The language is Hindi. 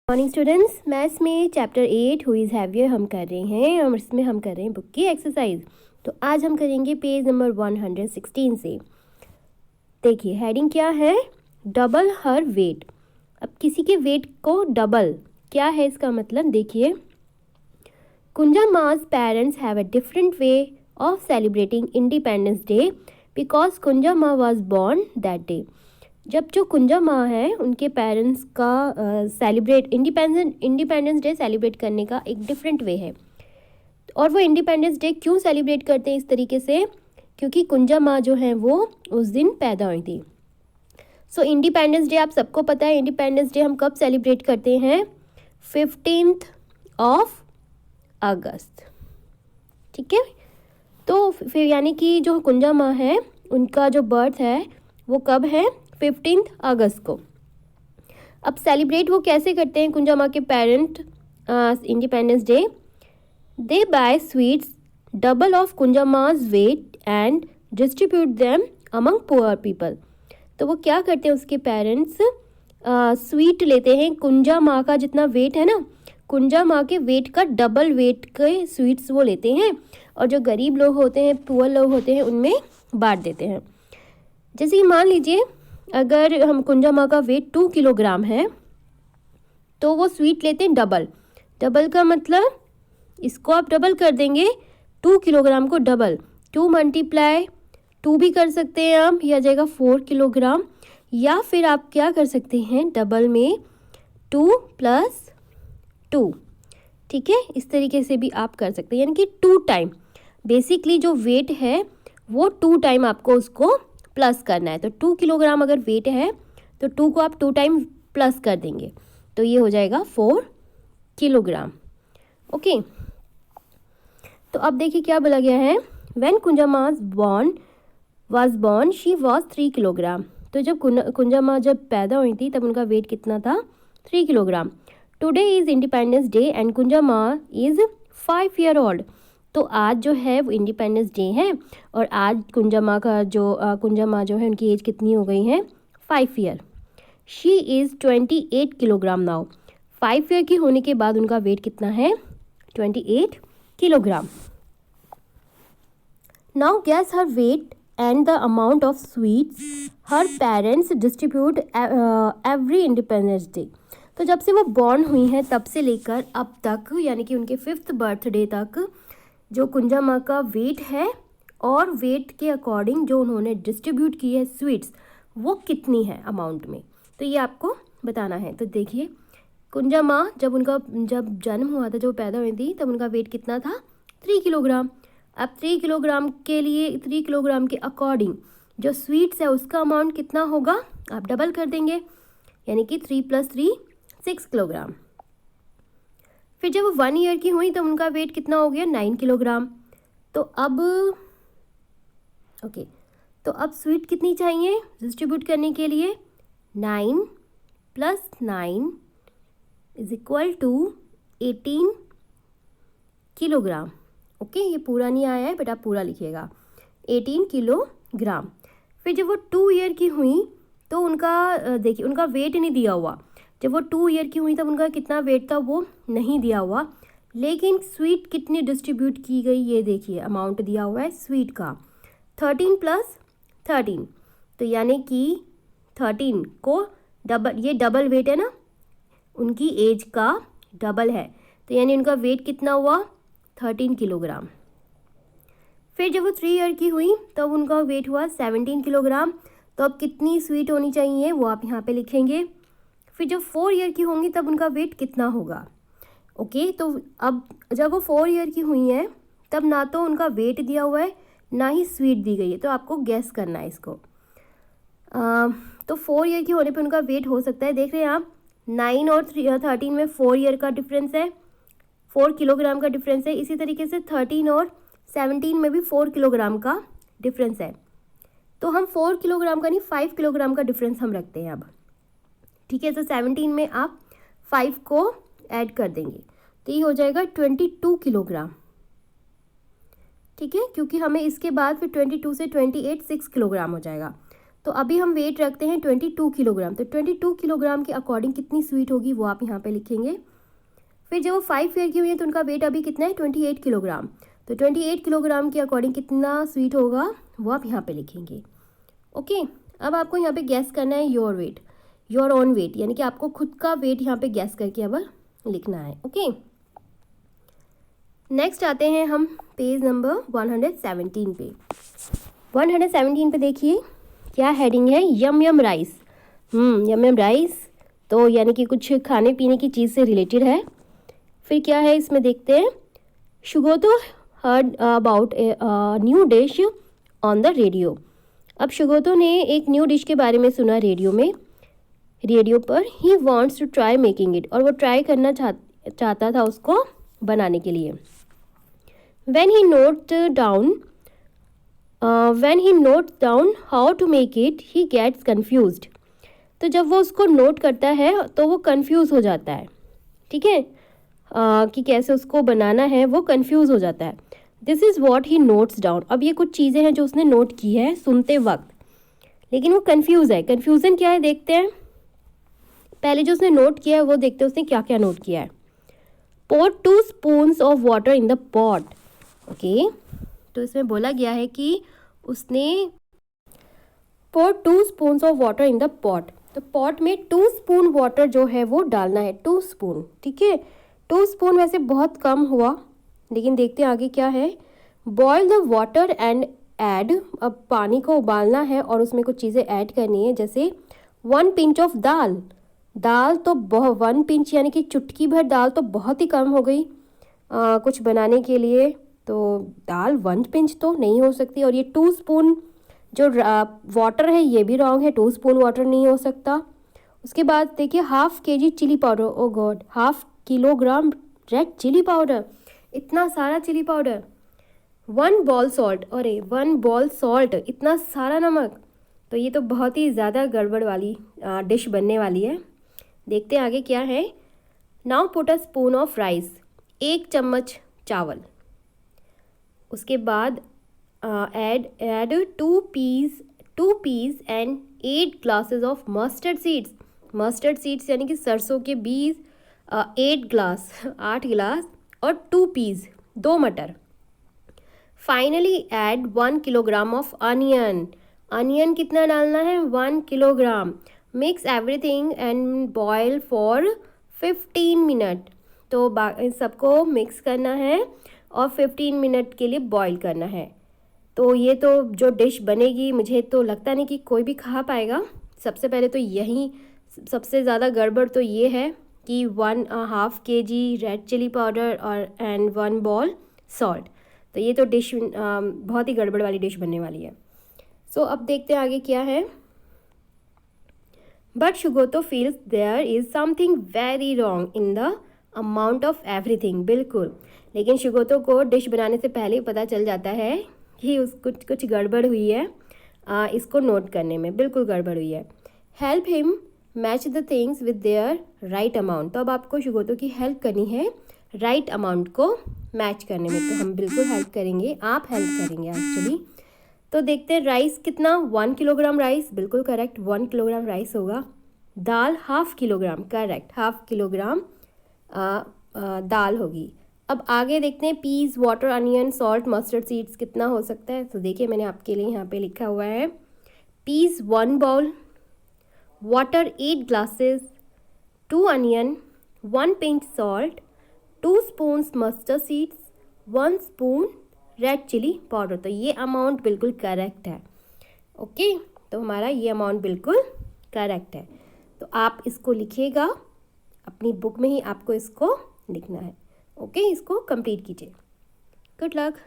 मॉर्निंग स्टूडेंट्स, मैथ्स में चैप्टर 8 हु इज़ हैवियर हम कर रहे हैं और इसमें हम कर रहे हैं बुक की एक्सरसाइज। तो आज हम करेंगे पेज नंबर 116 से। देखिए हेडिंग क्या है, डबल हर वेट। अब किसी के वेट को डबल क्या है इसका मतलब देखिए, Kunja Maa's parents have a different way of celebrating Independence Day because Kunja Maa was born that day. जब जो कुंजा माँ है उनके पेरेंट्स का सेलिब्रेट इंडिपेंडेंस डे सेलिब्रेट करने का एक डिफरेंट वे है। और वो इंडिपेंडेंस डे क्यों सेलिब्रेट करते हैं इस तरीके से, क्योंकि कुंजा माँ जो है वो उस दिन पैदा हुई थी। सो इंडिपेंडेंस डे आप सबको पता है, इंडिपेंडेंस डे हम कब सेलिब्रेट करते हैं, 15th ऑफ अगस्त। ठीक है, तो फिर यानी कि जो कुंजा माँ है उनका जो बर्थ है वो कब है, 15th अगस्त को। अब सेलिब्रेट वो कैसे करते हैं कुंजा माँ के parent Independence Day, they buy sweets double of Kunja Maa's weight and distribute them among poor people. तो वो क्या करते हैं, उसके पेरेंट्स स्वीट लेते हैं, कुंजा माँ का जितना वेट है ना, कुंजा माँ के वेट का डबल वेट के स्वीट्स वो लेते हैं और जो गरीब लोग होते हैं, पुअर लोग होते हैं, उनमें बांट देते हैं। जैसे कि मान लीजिए अगर हम कुंजा माँ का वेट 2 किलोग्राम है तो वो स्वीट लेते हैं डबल। डबल का मतलब इसको आप डबल कर देंगे, 2 किलोग्राम को डबल, 2 मल्टीप्लाई 2 भी कर सकते हैं आप, यह आ जाएगा 4 किलोग्राम। या फिर आप क्या कर सकते हैं, डबल में 2 + 2, ठीक है, इस तरीके से भी आप कर सकते हैं, यानी कि 2 टाइम बेसिकली जो वेट है वो 2 टाइम आपको उसको प्लस करना है। तो 2 किलोग्राम अगर वेट है तो 2 को आप 2 टाइम प्लस कर देंगे तो ये हो जाएगा 4 किलोग्राम। ओके, तो अब देखिए क्या बोला गया है, व्हेन कुंजा माँ was born she was 3 kilogram. तो जब कुंजा माँ जब पैदा हुई थी तब उनका वेट कितना था, 3 kilogram. Today is Independence Day and Kunja Maa is 5 year old. तो आज जो है वो इंडिपेंडेंस डे है और आज कुंजा माँ जो है उनकी एज कितनी हो गई है, 5 year. She is 28 kilogram now. 5 year की होने के बाद उनका वेट कितना है, 28 kilogram. Now guess her weight and the amount of sweets her parents distribute every Independence Day. तो जब से वो बॉर्न हुई हैं तब से लेकर अब तक, यानी कि उनके 5th बर्थडे तक, जो कुंजा माँ का वेट है और वेट के अकॉर्डिंग जो उन्होंने डिस्ट्रीब्यूट की है स्वीट्स वो कितनी है अमाउंट में, तो ये आपको बताना है। तो देखिए कुंजा माँ जब जन्म हुआ था, जब पैदा हुई थी, तब उनका वेट कितना था, 3 किलोग्राम। अब 3 किलोग्राम के लिए 3 किलोग्राम के अकॉर्डिंग जो स्वीट्स है उसका अमाउंट कितना होगा, आप डबल कर देंगे, यानी कि 3 + 3 6 किलोग्राम। फिर जब वो 1 ईयर की हुई तो उनका वेट कितना हो गया, 9 किलोग्राम। तो अब तो अब स्वीट कितनी चाहिए डिस्ट्रीब्यूट करने के लिए, 9 + 9 = 18 किलोग्राम। ओके, ये पूरा नहीं आया है बट आप पूरा लिखिएगा, 18 किलोग्राम। फिर जब वो 2 ईयर की हुई तो उनका देखिए उनका वेट नहीं दिया हुआ, जब वो 2 ईयर की हुई तब उनका कितना वेट था वो नहीं दिया हुआ, लेकिन स्वीट कितनी डिस्ट्रीब्यूट की गई ये देखिए, अमाउंट दिया हुआ है स्वीट का 13 + 13। तो यानी कि 13 को डबल, ये डबल वेट है ना, उनकी एज का डबल है, तो यानी उनका वेट कितना हुआ, 13 किलोग्राम। फिर जब वो 3 ईयर की हुई तब उनका वेट हुआ 17 किलोग्राम। तो अब कितनी स्वीट होनी चाहिए वो आप यहाँ पे लिखेंगे। फिर जब 4 ईयर की होंगी तब उनका वेट कितना होगा। ओके, तो अब जब वो 4 ईयर की हुई हैं तब ना तो उनका वेट दिया हुआ है ना ही स्वीट दी गई है, तो आपको गैस करना है इसको। तो 4 ईयर की होने पे उनका वेट हो सकता है, देख रहे हैं आप 9 और 13 में 4 ईयर का डिफरेंस है, 4 किलोग्राम का डिफरेंस है। इसी तरीके से 13 और 17 में भी 4 किलोग्राम का डिफरेंस है। तो हम 4 किलोग्राम का नहीं 5 किलोग्राम का डिफरेंस हम रखते हैं अब, ठीक है। तो 17 में आप 5 को ऐड कर देंगे तो ये हो जाएगा 22 किलोग्राम, ठीक है, क्योंकि हमें इसके बाद फिर 22 से 28 6 किलोग्राम हो जाएगा। तो अभी हम वेट रखते हैं 22 किलोग्राम। तो 22 किलोग्राम के अकॉर्डिंग कितनी स्वीट होगी वो आप यहाँ पे लिखेंगे। फिर जब वो 5 ईयर की हुई है तो उनका वेट अभी कितना है 28 किलोग्राम। तो 28 किलोग्राम के अकॉर्डिंग कितना स्वीट होगा वो आप यहाँ पे लिखेंगे। ओके, अब आपको यहाँ पे गैस करना है your weight, your own wait, यानी कि आपको खुद का वेट यहाँ पे गैस करके अब लिखना है। ओके, नेक्स्ट आते हैं हम पेज नंबर 117 पे। 117 पे देखिए क्या हेडिंग है, यम यम राइस। यम यम राइस तो यानी कि कुछ खाने पीने की चीज़ से रिलेटेड है। फिर क्या है इसमें देखते हैं, Sugato heard about new dish on the radio. अब शुगोतो ने एक न्यू डिश के बारे में सुना रेडियो पर। He wants to try making it, और वो ट्राई करना चाहता था उसको बनाने के लिए। When he notes down how to make it, he gets confused. तो जब वो उसको नोट करता है तो वो कंफ्यूज हो जाता है, ठीक है, कि कैसे उसको बनाना है, वो कंफ्यूज हो जाता है। This is what he notes down. अब ये कुछ चीज़ें हैं जो उसने नोट की है सुनते वक्त, लेकिन वो कंफ्यूज है। कन्फ्यूज़न क्या है देखते हैं। पहले जो उसने नोट किया है वो देखते हैं उसने क्या क्या नोट किया है। Pour 2 spoons of water in the pot. Okay, तो इसमें बोला गया है कि उसने pour 2 spoons of water in the pot। तो पॉट में 2 स्पून वाटर जो है वो डालना है, 2 स्पून, ठीक है। 2 स्पून वैसे बहुत कम हुआ, लेकिन देखते हैं आगे क्या है। Boil the water and add, अब पानी को उबालना है और उसमें कुछ चीज़ें ऐड करनी है, जैसे 1 पिंच ऑफ दाल तो 1 पिंच यानी कि चुटकी भर दाल तो बहुत ही कम हो गई कुछ बनाने के लिए। तो दाल 1 पिंच तो नहीं हो सकती, और ये 2 स्पून जो वाटर है ये भी रॉन्ग है, 2 स्पून वाटर नहीं हो सकता। उसके बाद देखिए ½ kg chilli powder, oh god, ½ kilogram red chilli powder, इतना सारा चिली पाउडर। 1 बॉल सॉल्ट, अरे 1 बॉल सॉल्ट, इतना सारा नमक, तो ये तो बहुत ही ज़्यादा गड़बड़ वाली डिश बनने वाली है। देखते हैं आगे क्या है। Now put a spoon of rice, 1 चम्मच चावल। उसके बाद add 2 peas and 8 glasses of mustard seeds. Mustard seeds यानी कि सरसों के बीज 8 गिलास और 2 पीस, 2 मटर। Finally add 1 kilogram of onion कितना डालना है, 1 kilogram. Mix everything and boil for 15 minute. तो सबको मिक्स करना है और 15 मिनट के लिए बॉईल करना है। तो ये तो जो डिश बनेगी मुझे तो लगता नहीं कि कोई भी खा पाएगा। सबसे पहले तो यही सबसे ज़्यादा गड़बड़ तो ये है कि 1/2 kg रेड चिली पाउडर और एंड 1 बॉल सॉल्ट। तो ये तो डिश बहुत ही गड़बड़ वाली डिश बनने वाली है। सो अब देखते हैं आगे क्या है। But Sugato feels there is something very wrong in the amount of everything. बिल्कुल, लेकिन शुगोतो को डिश बनाने से पहले ही पता चल जाता है कि कुछ गड़बड़ हुई है, इसको नोट करने में बिल्कुल गड़बड़ हुई है। Help him match the things with their right amount. तो अब आपको शुगोतो की हेल्प करनी है राइट अमाउंट को मैच करने में। तो हम बिल्कुल हेल्प करेंगे, आप हेल्प करेंगे एक्चुअली। तो देखते हैं राइस कितना, 1 किलोग्राम राइस, बिल्कुल करेक्ट, 1 किलोग्राम राइस होगा। दाल ½ किलोग्राम, करेक्ट, ½ किलोग्राम दाल होगी। अब आगे देखते हैं peas, water, onion, salt, mustard seeds कितना हो सकता है। तो देखिए मैंने आपके लिए यहाँ पे लिखा हुआ है peas 1 bowl, water 8 glasses, 2 onion, 1 pinch salt, 2 spoons mustard seeds, 1 spoon red chilli powder. तो ये अमाउंट बिल्कुल करेक्ट है। ओके, तो हमारा ये अमाउंट बिल्कुल करेक्ट है। तो आप इसको लिखिएगा अपनी बुक में ही, आपको इसको लिखना है। ओके, इसको कंप्लीट कीजिए। Good luck.